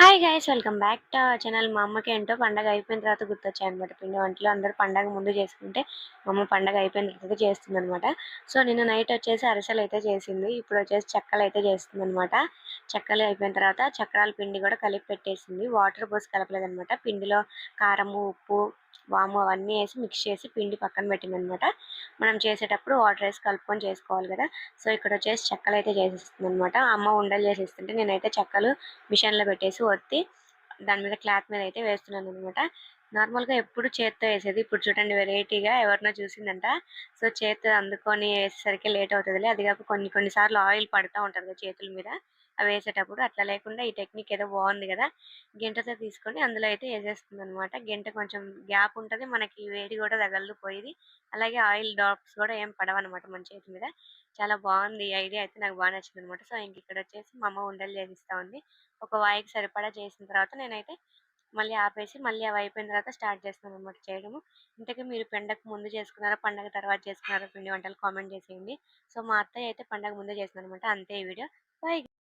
Hi guys, welcome back to our channel. మా అమ్మకి ఏంటో పండగ అయిపోయిన తర్వాత గుర్తొచ్చాయి అనమాట పిండి వంటలు. అందరూ పండగ ముందు చేసుకుంటే మా అమ్మ పండగ అయిపోయిన తర్వాత చేస్తుంది అనమాట. సో నిన్న నైట్ వచ్చేసి అరిసెలు అయితే చేసింది, ఇప్పుడు వచ్చేసి చెక్కలు అయితే చేస్తుంది అనమాట. చెక్కలు అయిపోయిన తర్వాత చక్రాల పిండి కూడా కలిపి పెట్టేసింది. వాటర్ పోసి కలపలేదనమాట. పిండిలో కారము, ఉప్పు, వాము అవన్నీ వేసి మిక్స్ చేసి పిండి పక్కన పెట్టింది అనమాట. మనం చేసేటప్పుడు వాటర్ వేసి కలుపుకొని చేసుకోవాలి కదా. సో ఇక్కడ వచ్చేసి చెక్కలు అయితే చేసేస్తుంది అనమాట. అమ్మ ఉండలు చేసేస్తుంటే నేనైతే చెక్కలు మిషన్లో పెట్టేసి ఒత్తి దాని మీద క్లాత్ మీద అయితే వేస్తున్నాను అనమాట. నార్మల్గా ఎప్పుడు చేత్తో వేసేది, ఇప్పుడు చూడండి వెరైటీగా ఎవరినో చూసిందంట. సో చేత్తో అందుకొని వేసేసరికి లేట్ అవుతుందిలే, అది కాక కొన్నిసార్లు ఆయిల్ పడుతూ ఉంటుంది కదా చేతుల మీద అవి వేసేటప్పుడు. అట్లా లేకుండా ఈ టెక్నిక్ ఏదో బాగుంది కదా, గెంటతో తీసుకొని అందులో అయితే వేసేస్తుంది అనమాట. గెంట కొంచెం గ్యాప్ ఉంటుంది, మనకి వేడి కూడా తగలదు పోయేది. అలాగే ఆయిల్ డ్రాప్స్ కూడా ఏం పడవన్నమాట మన చేతి మీద. చాలా బాగుంది ఈ ఐడియా, అయితే నాకు బాగా నచ్చింది అనమాట. సో ఇంక ఇక్కడ వచ్చేసి మా అమ్మ ఉండలు చేసిస్తా ఉంది. ఒక వాయికి సరిపడా చేసిన తర్వాత నేనైతే మళ్ళీ ఆపేసి మళ్ళీ అవి అయిపోయిన తర్వాత స్టార్ట్ చేస్తాను అనమాట చేయడము. ఇంతకీ మీరు పండగ ముందు చేసుకున్నారా, పండగ తర్వాత చేసుకున్నారా పిండి వంటలు కామెంట్ చేసేయండి. సో మా అత్తయ్య అయితే పండగ ముందే చేసింది అనమాట. అంతే ఈ వీడియో. బాయ్.